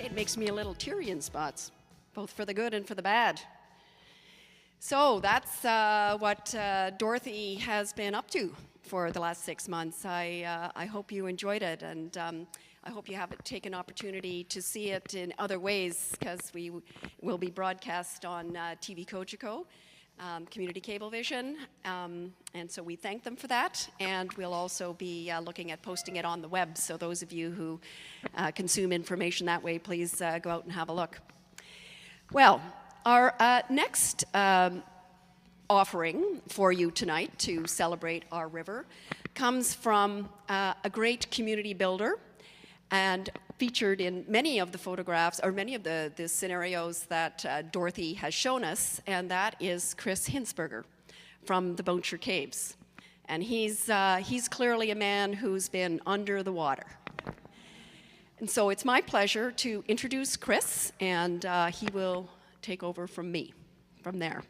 it makes me a little teary in spots, both for the good and for the bad. So that's what Dorothy has been up to for the last 6 months. I hope you enjoyed it, and I hope you have taken opportunity to see it in other ways, because we will be broadcast on TVCogeco, Community Cablevision, and so we thank them for that, and we'll also be looking at posting it on the web, so those of you who consume information that way, please go out and have a look. Well, our next offering for you tonight to celebrate our river comes from a great community builder and featured in many of the photographs, or many of the scenarios that Dorothy has shown us, and that is Chris Hinsberger from the Bonnechere Caves. And he's clearly a man who's been under the water. And so it's my pleasure to introduce Chris, and he will take over from me from there.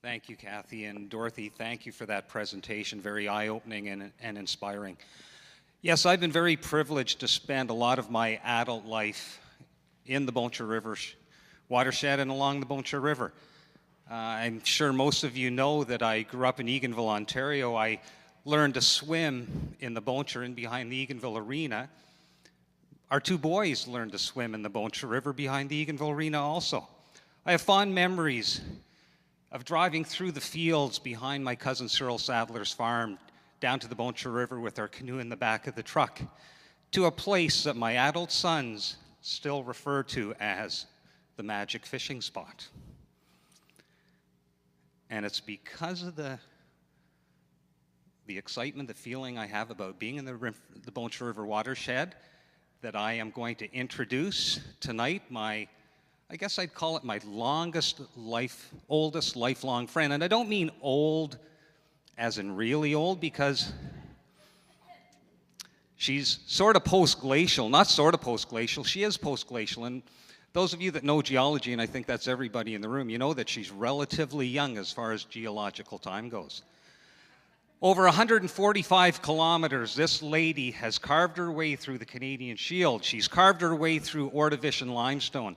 Thank you, Kathy, and Dorothy, thank you for that presentation. Very eye-opening and inspiring. Yes, I've been very privileged to spend a lot of my adult life in the Bonnechere River watershed and along the Bonnechere River. I'm sure most of you know that I grew up in Eganville, Ontario. I learned to swim in the Bonnechere and behind the Eganville Arena. Our two boys learned to swim in the Bonnechere River behind the Eganville Arena also. I have fond memories of driving through the fields behind my cousin Cyril Sadler's farm down to the Bonnechere River with our canoe in the back of the truck, to a place that my adult sons still refer to as the magic fishing spot. And it's because of the excitement, the feeling I have about being in the Bonnechere River watershed that I am going to introduce tonight I guess I'd call it my oldest lifelong friend. And I don't mean old as in really old, because she's sort of post-glacial, not sort of post-glacial, she is post-glacial. And those of you that know geology, and I think that's everybody in the room, you know that she's relatively young as far as geological time goes. Over 145 kilometers, this lady has carved her way through the Canadian Shield. She's carved her way through Ordovician limestone.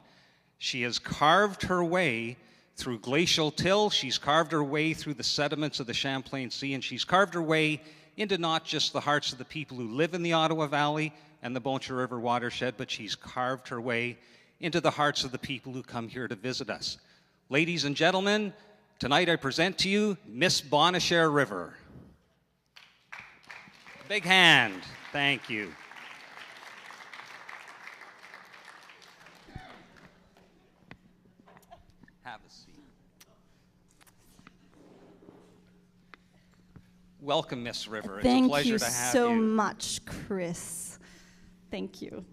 She has carved her way through glacial till. She's carved her way through the sediments of the Champlain Sea, and she's carved her way into not just the hearts of the people who live in the Ottawa Valley and the Bonnechere River watershed, but she's carved her way into the hearts of the people who come here to visit us. Ladies and gentlemen, tonight I present to you Miss Bonnechere River. A big hand. Thank you. Have a seat. Welcome, Miss River. It's a pleasure to have you. Thank you so much, Chris. Thank you.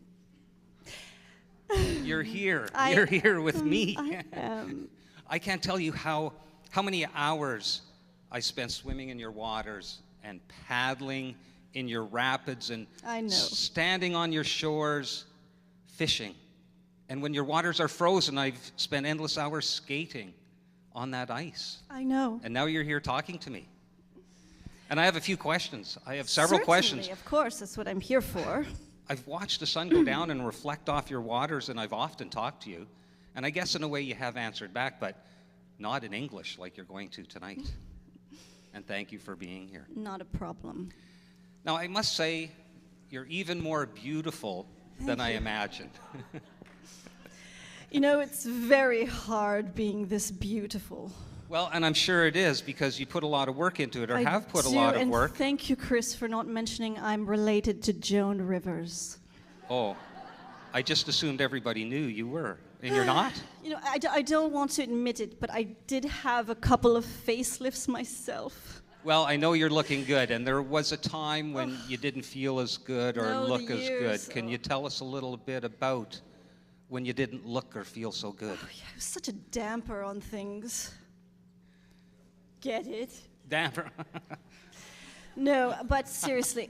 You're here. You're here with me. I am. I can't tell you how many hours I spent swimming in your waters and paddling in your rapids and standing on your shores, fishing. And when your waters are frozen, I've spent endless hours skating on that ice. I know. And now you're here talking to me. And I have a few questions. I have several questions. Of course, that's what I'm here for. I've watched the sun go down and reflect off your waters, and I've often talked to you. And I guess in a way you have answered back, but not in English like you're going to tonight. And thank you for being here. Not a problem. Now, I must say, you're even more beautiful than I imagined. You know, it's very hard being this beautiful. Well, and I'm sure it is, because you put a lot of work into it, or have put a lot of work. And thank you, Chris, for not mentioning I'm related to Joan Rivers. Oh, I just assumed everybody knew you were, and you're not? You know, I don't want to admit it, but I did have a couple of facelifts myself. Well, I know you're looking good, and there was a time when you didn't feel as good or look as good. Can you tell us a little bit about when you didn't look or feel so good? Oh, yeah, I was such a damper on things. Get it? Damper. No, but seriously,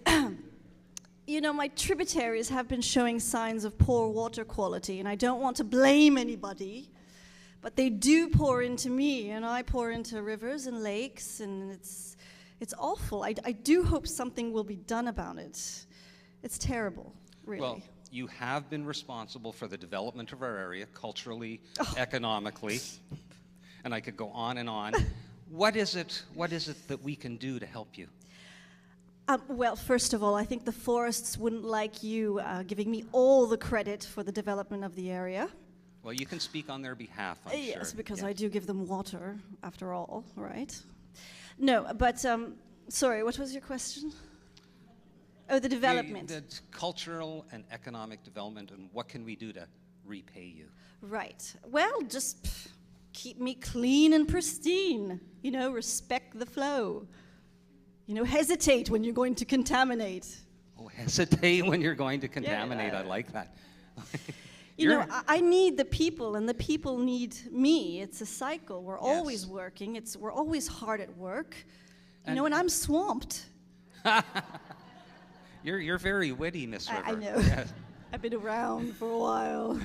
you know, my tributaries have been showing signs of poor water quality, and I don't want to blame anybody, but they do pour into me, and I pour into rivers and lakes, and it's awful. I do hope something will be done about it. It's terrible, really. Well, you have been responsible for the development of our area, culturally, economically, and I could go on and on. What is it that we can do to help you? Well, first of all, I think the forests wouldn't like you giving me all the credit for the development of the area. Well, you can speak on their behalf, I'm sure. Yes, because I do give them water, after all, right? No, but, sorry, what was your question? Oh, the development. The cultural and economic development, and what can we do to repay you? Right. Well, just keep me clean and pristine. You know, respect the flow. You know, hesitate when you're going to contaminate. Oh, hesitate when you're going to contaminate. Yeah. I like that. You know, I need the people, and the people need me. It's a cycle. We're always working. We're always hard at work. You know, and I'm swamped. You're very witty, Miss River. I know. Yes. I've been around for a while.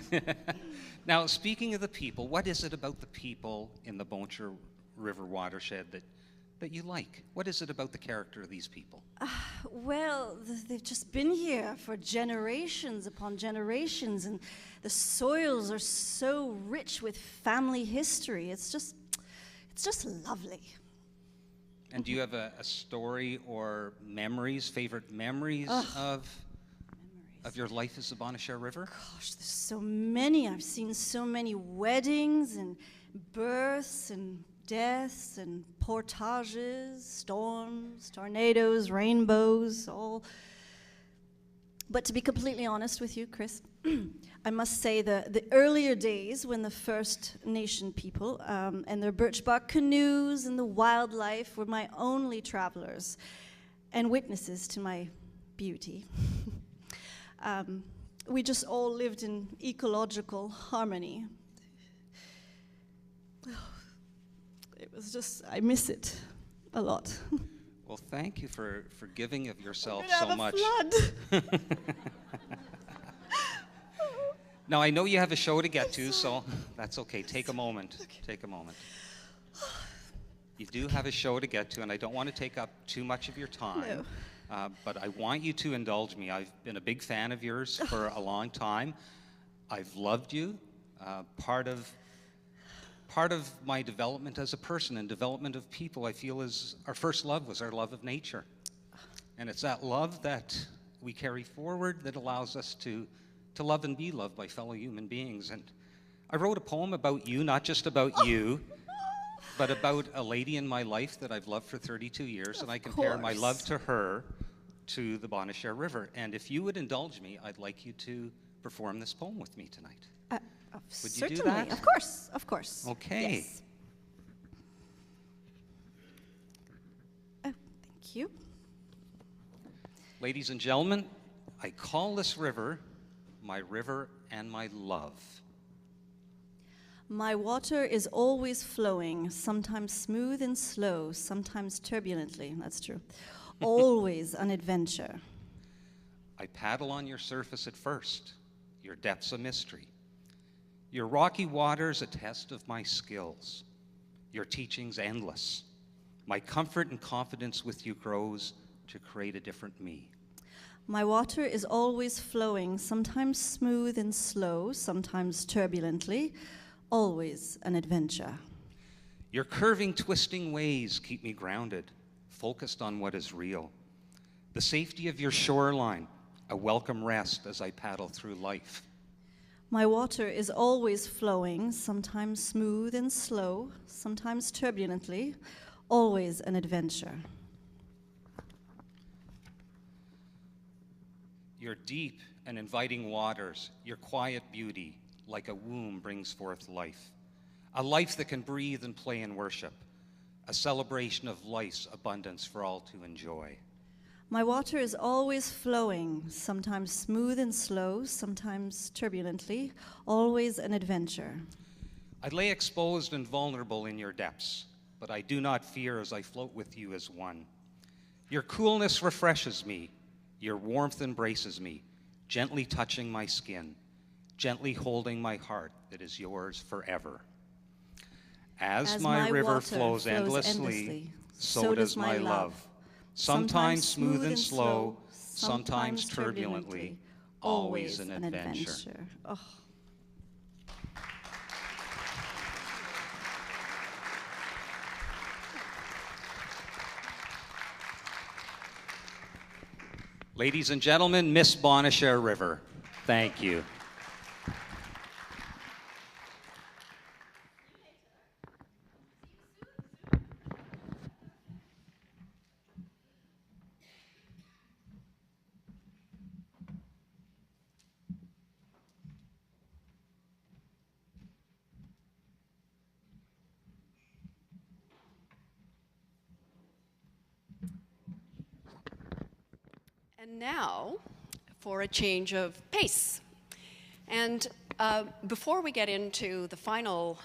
Now, speaking of the people, what is it about the people in the Bonnechere River watershed that you like? What is it about the character of these people? Well, they've just been here for generations upon generations, and the soils are so rich with family history. It's just lovely. And do you have a story or memories, favorite memories of your life as the Bonnechere River? Gosh, there's so many. I've seen so many weddings and births and deaths and portages, storms, tornadoes, rainbows, all. But to be completely honest with you, Chris, I must say the earlier days when the First Nation people and their birch bark canoes and the wildlife were my only travelers and witnesses to my beauty. We just all lived in ecological harmony. It was just, I miss it a lot. Well, thank you for giving of yourself We're so much. Flood. Now, I know you have a show to get to, so that's okay. Take a moment. Okay. Take a moment. You do have a show to get to, and I don't want to take up too much of your time. No. But I want you to indulge me. I've been a big fan of yours for a long time. I've loved you. Part of my development as a person and development of people, I feel, is our first love was our love of nature. And it's that love that we carry forward that allows us to love and be loved by fellow human beings. And I wrote a poem about you, not just about you, but about a lady in my life that I've loved for 32 years, and I compare my love to her to the Bonnechere River. And if you would indulge me, I'd like you to perform this poem with me tonight. Would certainly. you do that? Of course, of course. Okay. Yes. Oh, thank you. Ladies and gentlemen, I call this river my river and my love. My water is always flowing, sometimes smooth and slow, sometimes turbulently, that's true. Always an adventure. I paddle on your surface at first, your depths a mystery. Your rocky waters a test of my skills. Your teachings endless. My comfort and confidence with you grows to create a different me. My water is always flowing, sometimes smooth and slow, sometimes turbulently, always an adventure. Your curving, twisting ways keep me grounded, focused on what is real. The safety of your shoreline, a welcome rest as I paddle through life. My water is always flowing, sometimes smooth and slow, sometimes turbulently, always an adventure. Your deep and inviting waters, your quiet beauty, like a womb brings forth life. A life that can breathe and play and worship. A celebration of life's abundance for all to enjoy. My water is always flowing, sometimes smooth and slow, sometimes turbulently, always an adventure. I lay exposed and vulnerable in your depths, but I do not fear as I float with you as one. Your coolness refreshes me. Your warmth embraces me, gently touching my skin, gently holding my heart that is yours forever. As my river water flows endlessly, so does my love. Sometimes smooth and slow, sometimes turbulently, always an adventure. Oh. Ladies and gentlemen, Miss Bonnechere River, thank you. And now, for a change of pace. And before we get into the final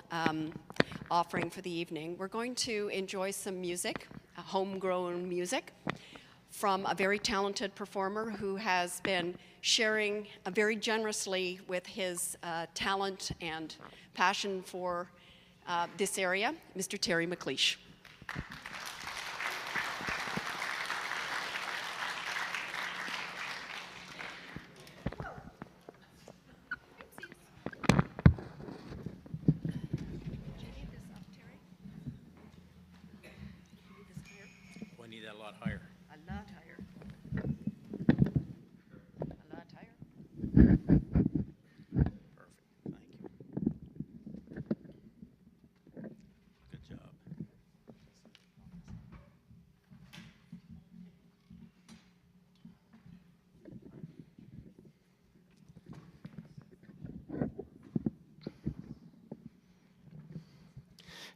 offering for the evening, we're going to enjoy some music, homegrown music, from a very talented performer who has been sharing very generously with his talent and passion for this area, Mr. Terry McLeish.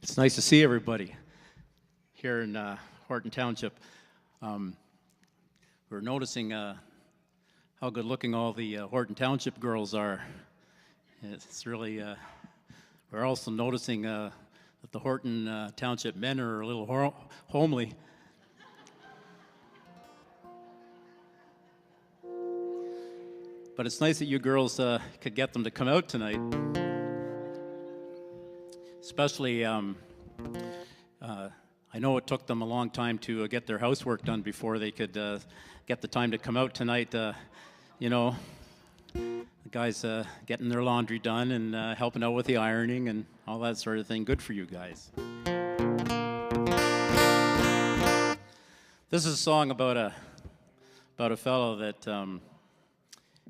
It's nice to see everybody here in Horton Township. We're noticing how good looking all the Horton Township girls are. It's really, we're also noticing that the Horton Township men are a little homely. But it's nice that you girls could get them to come out tonight. Especially, I know it took them a long time to get their housework done before they could get the time to come out tonight. You know, the guys getting their laundry done and helping out with the ironing and all that sort of thing. Good for you guys. This is a song about a fellow that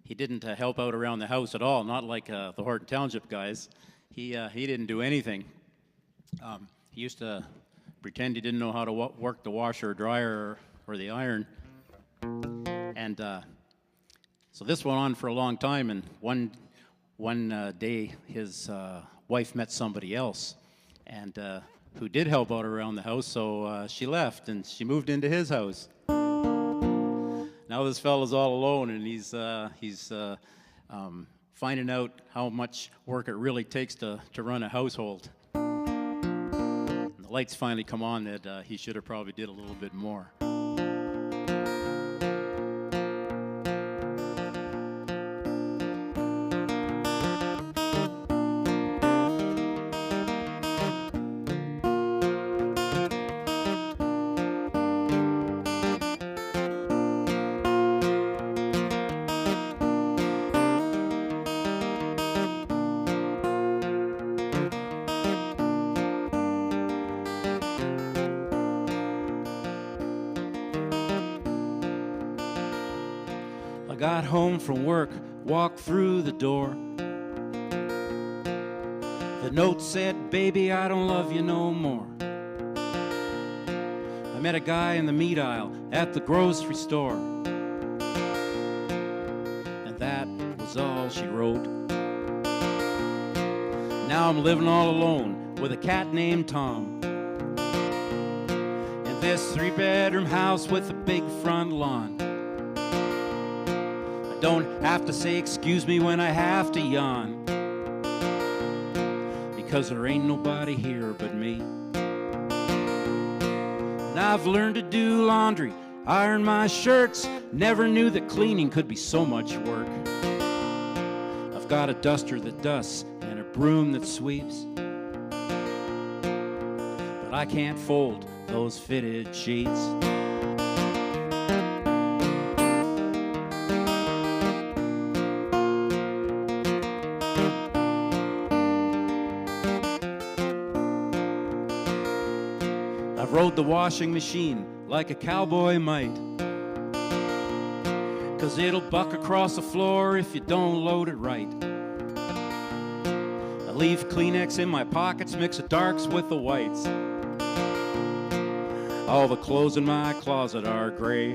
he didn't help out around the house at all. Not like the Horton Township guys. He didn't do anything. He used to pretend he didn't know how to work the washer or dryer or the iron. And so this went on for a long time, and one day his wife met somebody else and who did help out around the house, so she left and she moved into his house. Now this fellow's all alone, and he's finding out how much work it really takes to run a household. And the lights finally come on that he should have probably did a little bit more. I got home from work, walked through the door. The note said, "Baby, I don't love you no more." I met a guy in the meat aisle at the grocery store, and that was all she wrote. Now I'm living all alone with a cat named Tom in this 3-bedroom house with a big front lawn. Don't have to say excuse me when I have to yawn, because there ain't nobody here but me. And I've learned to do laundry iron my shirts, never knew that cleaning could be so much work. I've got a duster that dusts and a broom that sweeps, but I can't fold those fitted sheets. I've rode the washing machine like a cowboy might, 'cause it'll buck across the floor if you don't load it right. I leave Kleenex in my pockets, mix the darks with the whites. All the clothes in my closet are gray.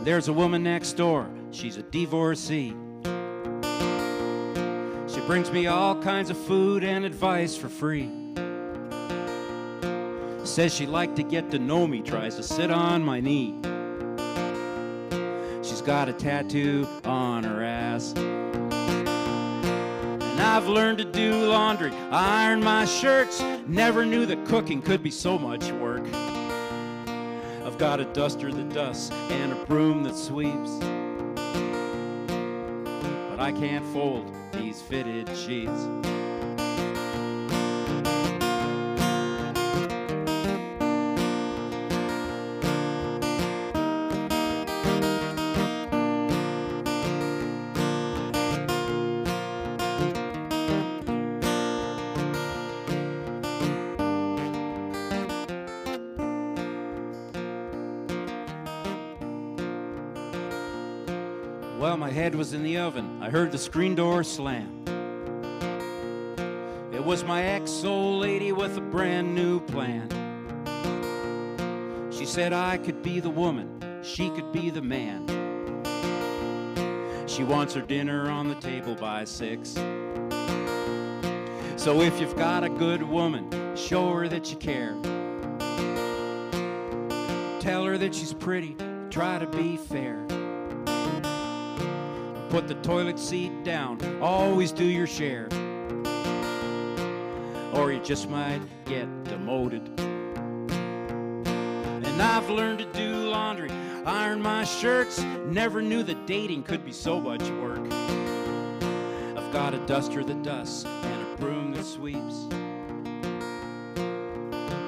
There's a woman next door, she's a divorcee. She brings me all kinds of food and advice for free. Says she liked to get to know me, tries to sit on my knee. She's got a tattoo on her ass. And I've learned to do laundry, iron my shirts, never knew that cooking could be so much work. I've got a duster that dusts and a broom that sweeps, but I can't fold these fitted sheets. Well, my head was in the oven. I heard the screen door slam. It was my ex-old lady with a brand new plan. She said I could be the woman, she could be the man. She wants her dinner on the table by 6. So if you've got a good woman, show her that you care. Tell her that she's pretty, try to be fair. Put the toilet seat down, always do your share, or you just might get demoted. And I've learned to do laundry, iron my shirts, never knew that dating could be so much work. I've got a duster that dusts and a broom that sweeps,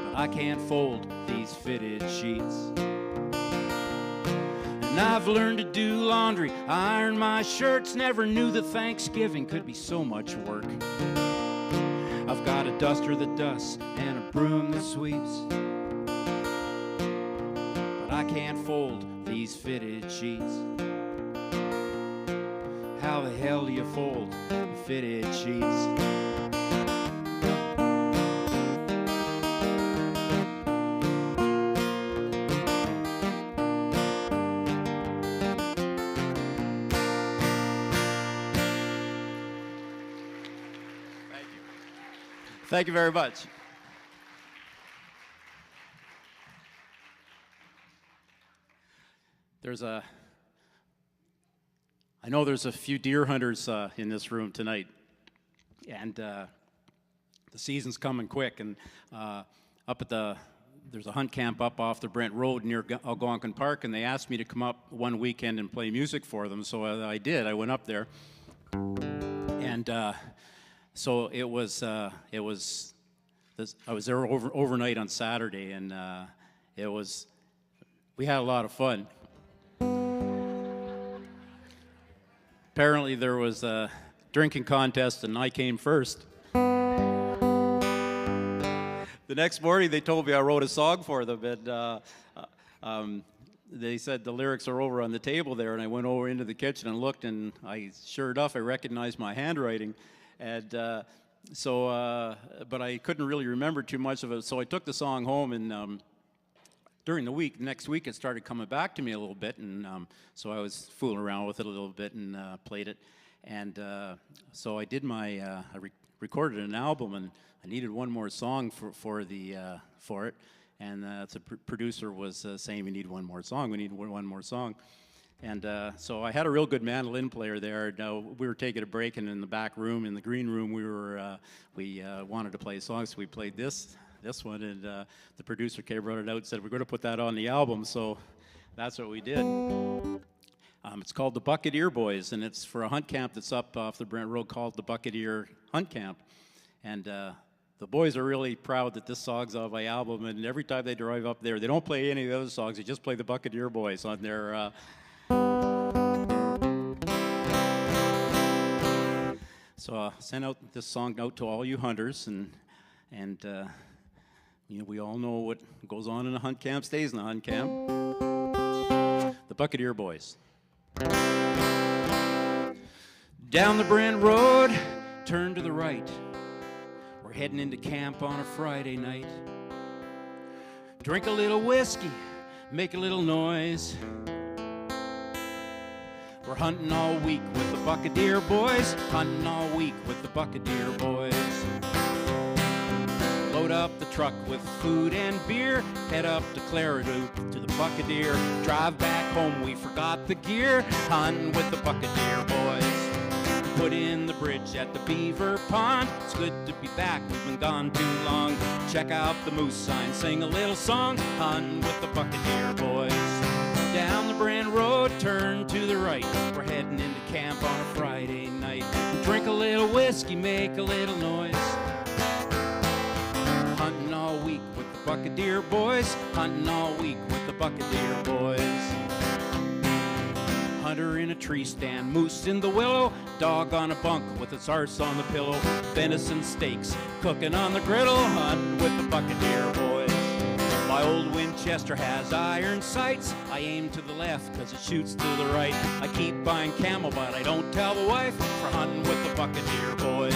but I can't fold these fitted sheets. And I've learned to do laundry, iron my shirts, never knew that Thanksgiving could be so much work. I've got a duster that dusts and a broom that sweeps, but I can't fold these fitted sheets. How the hell do you fold the fitted sheets? Thank you very much. I know there's a few deer hunters in this room tonight, and the season's coming quick, and there's a hunt camp up off the Brent Road near Algonquin Park, and they asked me to come up one weekend and play music for them, so I did. I went up there, and so I was there overnight on Saturday, and we had a lot of fun. Apparently there was a drinking contest, and I came first. The next morning they told me I wrote a song for them, and they said the lyrics are over on the table there, and I went over into the kitchen and looked, and sure enough, I recognized my handwriting. And but I couldn't really remember too much of it, so I took the song home, and during the next week, it started coming back to me a little bit, and so I was fooling around with it a little bit and played it. And so I did I recorded an album, and I needed one more song for it, and the producer was saying we need one more song, And so I had a real good mandolin player there. Now, we were taking a break, and in the back room, in the green room, we wanted to play a song, so we played this this one, and the producer came, wrote it out, and said, we're going to put that on the album, so that's what we did. It's called the Bonnechere Boys, and it's for a hunt camp that's up off the Brent Road called the Bonnechere Hunt Camp. And the boys are really proud that this song's on my album, and every time they drive up there, they don't play any of the other songs, they just play the Bonnechere Boys on their... So send out this song out to all you hunters, and you know, we all know what goes on in a hunt camp stays in a hunt camp. The Bonnechere Boys. Down the Brent Road, turn to the right. We're heading into camp on a Friday night. Drink a little whiskey, make a little noise. We're hunting all week with the Bonnechere Boys, hunting all week with the Bonnechere Boys. Load up the truck with food and beer, head up to Clarendon to the Bonnechere. Drive back home, we forgot the gear, hunting with the Bonnechere Boys. Put in the bridge at the Beaver Pond, it's good to be back, we've been gone too long. Check out the moose sign, sing a little song, hunting with the Bonnechere Boys. Down the Brent Road, turn to the right. We're heading into camp on a Friday night. Drink a little whiskey, make a little noise. Hunting all week with the Bonnechere Boys. Hunting all week with the Bonnechere Boys. Hunter in a tree stand, moose in the willow, dog on a bunk with its arse on the pillow. Venison steaks cooking on the griddle, hunting with the Bonnechere Boys. My old Winchester has iron sights. I aim to the left cause it shoots to the right. I keep buying camel but I don't tell the wife. We're hunting with the Bonnechere Boys.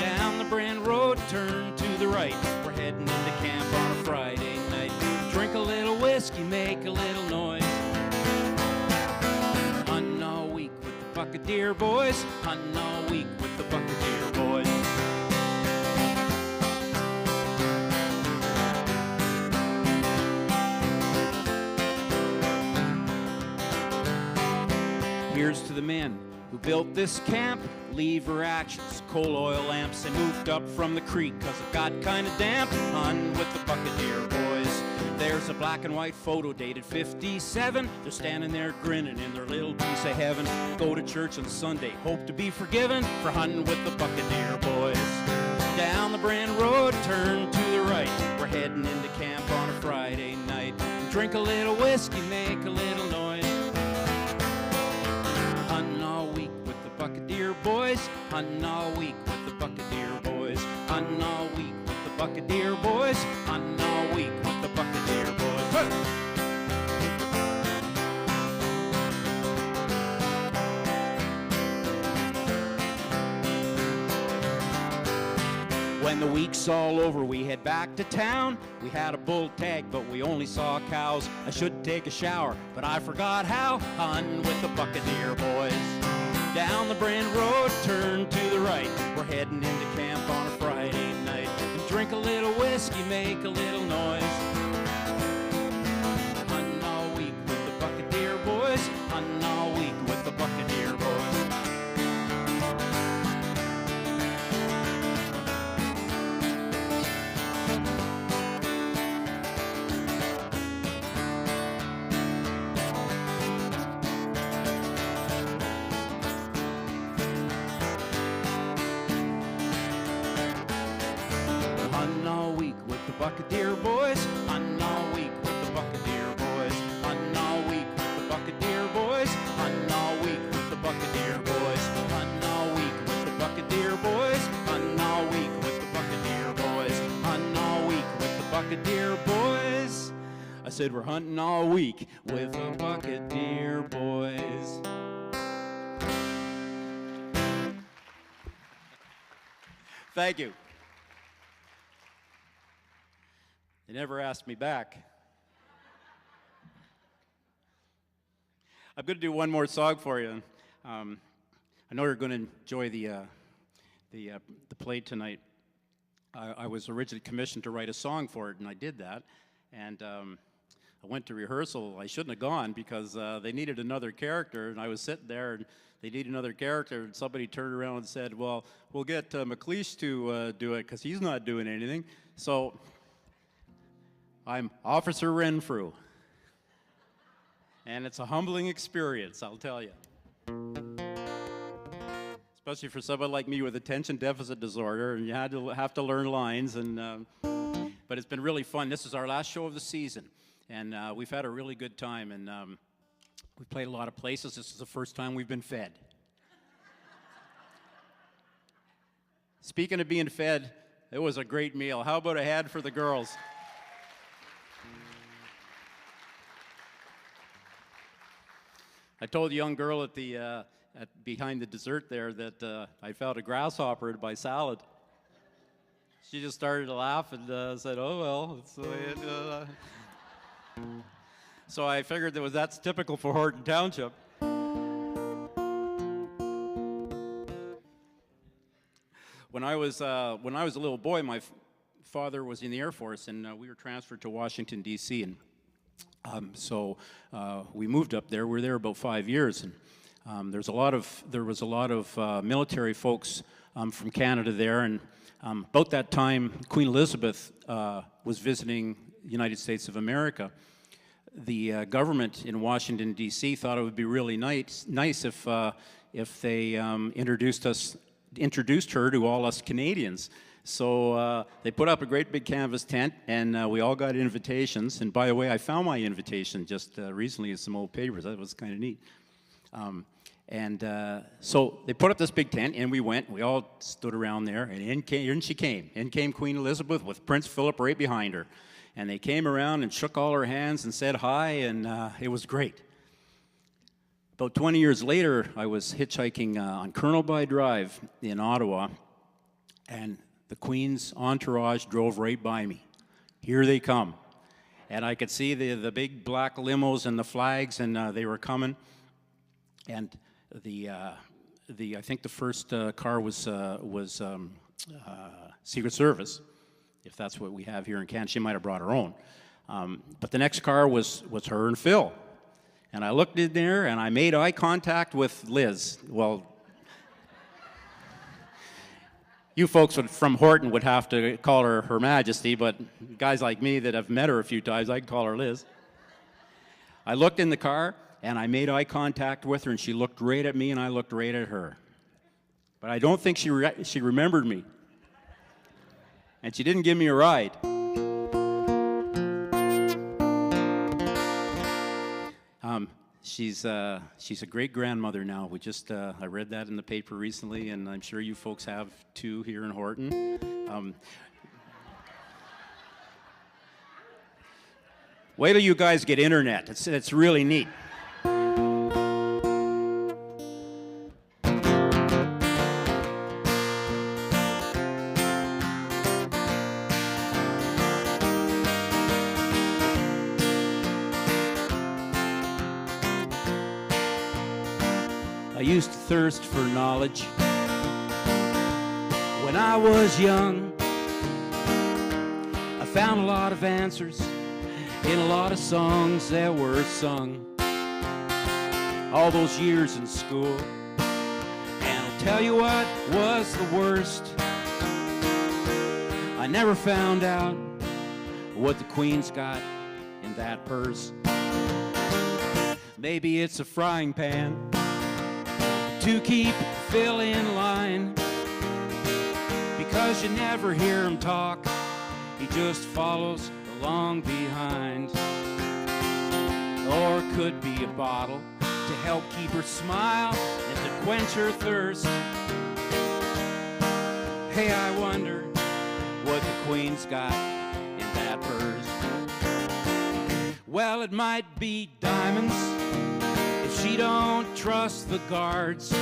Down the Brent Road, turn to the right. We're heading into camp on a Friday night. Drink a little whiskey, make a little noise. Hunting all week with the Bonnechere Boys. Hunting all week with the Bonnechere Boys. Here's to the men who built this camp. Lever actions, coal oil lamps. They moved up from the creek cause it got kinda damp. Hunting with the Bonnechere Boys. There's a black and white photo dated 57. They're standing there grinning in their little piece of heaven. Go to church on Sunday, hope to be forgiven for hunting with the Bonnechere Boys. Down the Brent Road, turn to the right. We're heading into camp on a Friday night. Drink a little whiskey, make a little noise. Hunting all week with the Bonnechere Boys. Hunting all week with the Bonnechere Boys. Hunting all week with the Bonnechere Boys. Hunting all week with the Bonnechere Boys. Hey! When the week's all over, we head back to town. We had a bull tag, but we only saw cows. I should take a shower, but I forgot how. Hunting with the Bonnechere Boys. Down the Brent Road, turn to the right. We're heading into camp on a Friday night. And drink a little whiskey, make a little noise. Hunting all week with the Bonnechere Boys. Hunting all week with the Bonnechere Boys. Hunting all week with the Bonnechere Boys. Hunting all week with the Bonnechere Boys. Hunting all week with the Bonnechere Boys. Hunting all week with the Bonnechere Boys. Hunting all week with the Bonnechere Boys. Hunting all week with the Bonnechere Boys. Hunting all week with the Bonnechere Boys. I said we're hunting all week with the Bonnechere Boys. Thank you. They never asked me back. I'm going to do one more song for you. I know you're going to enjoy the play tonight. I was originally commissioned to write a song for it, and I did that. And I went to rehearsal. I shouldn't have gone because they needed another character, and I was sitting there, and they need another character, and somebody turned around and said, well, we'll get McLeish to do it because he's not doing anything. So I'm Officer Renfrew. And it's a humbling experience, I'll tell you. Especially for someone like me with attention deficit disorder, and you have to learn lines. But it's been really fun. This is our last show of the season, and we've had a really good time. And we've played a lot of places. This is the first time we've been fed. Speaking of being fed, it was a great meal. How about a hand for the girls? I told a young girl at the behind the dessert there that I found a grasshopper in my salad. She just started to laugh and said, "Oh well, it's the way it." So I figured that's typical for Horton Township. When I was a little boy, my father was in the Air Force, and we were transferred to Washington D.C. and so we moved up there. We were there about 5 years, and there was a lot of military folks from Canada there. And about that time, Queen Elizabeth was visiting the United States of America. The government in Washington D.C. thought it would be really nice if they introduced her to all us Canadians. So they put up a great big canvas tent, and we all got invitations. And by the way, I found my invitation just recently in some old papers. That was kind of neat. So they put up this big tent, and we went. We all stood around there, and in she came. In came Queen Elizabeth with Prince Philip right behind her. And they came around and shook all her hands and said hi, and it was great. About 20 years later, I was hitchhiking on Colonel By Drive in Ottawa, and the Queen's entourage drove right by me. Here they come. And I could see the big black limos and the flags, and they were coming. And I think the first car was Secret Service, if that's what we have here in Canada. She might have brought her own. But the next car was her and Phil. And I looked in there, and I made eye contact with Liz. Well, you folks from Horton would have to call her Her Majesty, but guys like me that have met her a few times, I can call her Liz. I looked in the car, and I made eye contact with her, and she looked right at me, and I looked right at her. But I don't think she remembered me. And she didn't give me a ride. She's a great grandmother now. We just I read that in the paper recently, and I'm sure you folks have too here in Horton. Wait till you guys get internet. It's really neat. I used to thirst for knowledge when I was young. I found a lot of answers in a lot of songs that were sung all those years in school. And I'll tell you what was the worst. I never found out what the Queen's got in that purse. Maybe it's a frying pan to keep Phil in line, because you never hear him talk, he just follows along behind. Or it could be a bottle to help keep her smile and to quench her thirst. Hey, I wonder what the Queen's got in that purse. Well, it might be diamonds if she don't trust the guards.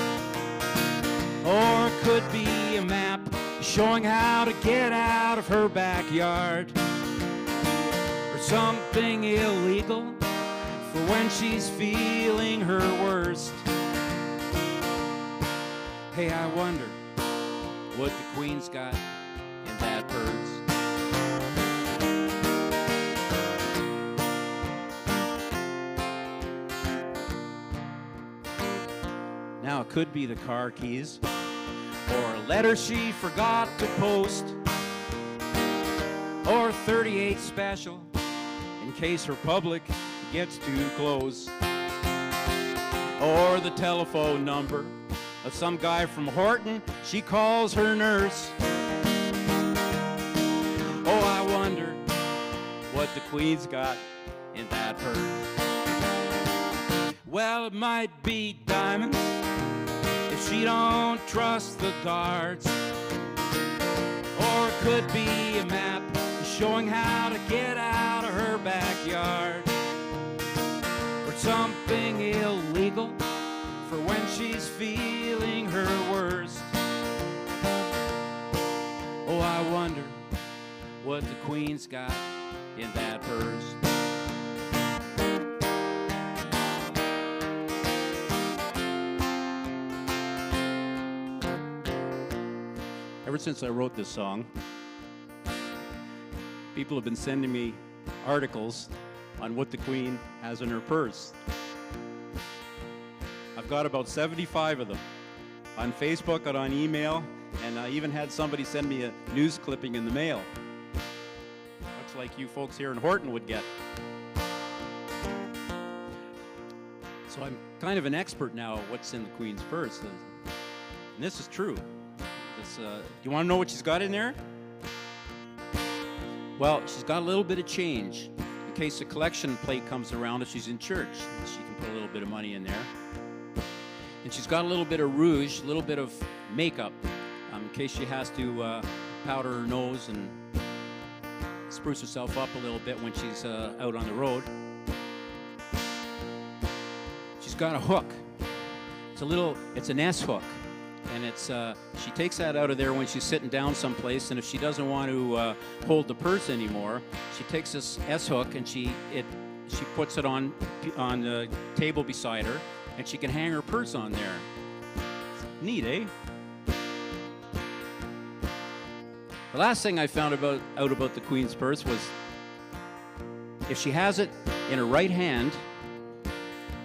Or it could be a map showing how to get out of her backyard. Or something illegal for when she's feeling her worst. Hey, I wonder what the Queen's got in that purse. Now it could be the car keys, or a letter she forgot to post, or 38 special in case her public gets too close. Or the telephone number of some guy from Horton she calls her nurse. Oh, I wonder what the Queen's got in that purse. Well, it might be diamonds if she don't trust the guards. Or it could be a map showing how to get out of her backyard. Or something illegal for when she's feeling her worst. Oh, I wonder what the Queen's got in that purse. Ever since I wrote this song, people have been sending me articles on what the Queen has in her purse. I've got about 75 of them on Facebook and on email, and I even had somebody send me a news clipping in the mail. Much like you folks here in Horton would get. So I'm kind of an expert now at what's in the Queen's purse. And this is true. You want to know what she's got in there? Well, she's got a little bit of change in case the collection plate comes around if she's in church. She can put a little bit of money in there. And she's got a little bit of rouge, a little bit of makeup in case she has to powder her nose and spruce herself up a little bit when she's out on the road. She's got a hook. It's an S hook. And she takes that out of there when she's sitting down someplace, and if she doesn't want to hold the purse anymore, she takes this S hook and she puts it on the table beside her, and she can hang her purse on there. Neat, eh? The last thing I found out about the Queen's purse was if she has it in her right hand,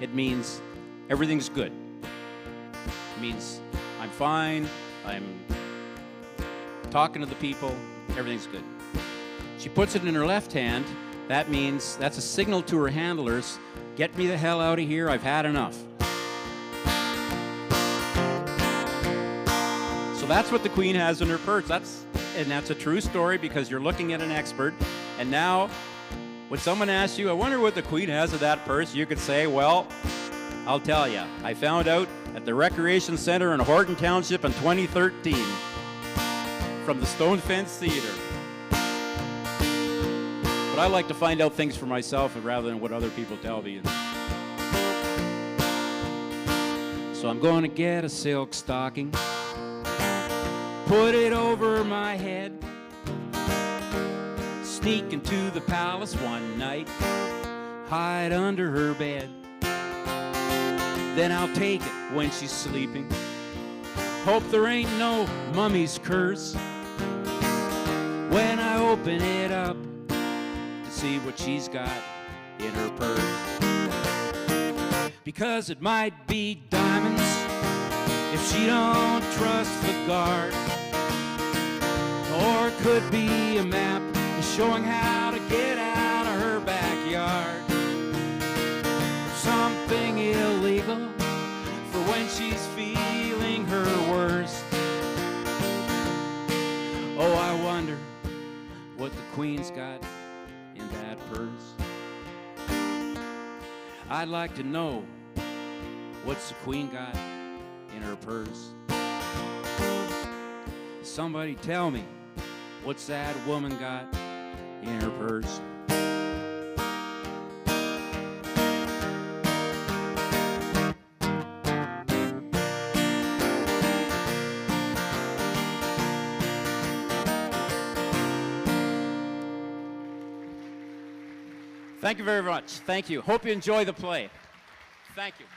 it means everything's good. It means I'm fine, I'm talking to the people, everything's good. She puts it in her left hand, that means that's a signal to her handlers, get me the hell out of here, I've had enough. So that's what the Queen has in her purse. That's a true story because you're looking at an expert, and now when someone asks you, I wonder what the Queen has in that purse, you could say, well, I'll tell you, I found out at the Recreation Center in Horton Township in 2013 from the Stone Fence Theater. But I like to find out things for myself rather than what other people tell me. So I'm going to get a silk stocking, put it over my head, sneak into the palace one night, hide under her bed. Then I'll take it when she's sleeping. Hope there ain't no mummy's curse when I open it up to see what she's got in her purse. Because it might be diamonds if she don't trust the guard. Or it could be a map showing how to get out of her backyard. Something illegal for when she's feeling her worst. Oh, I wonder what the Queen's got in that purse. I'd like to know what's the Queen got in her purse. Somebody tell me what's that woman got in her purse. Thank you very much. Thank you. Hope you enjoy the play. Thank you.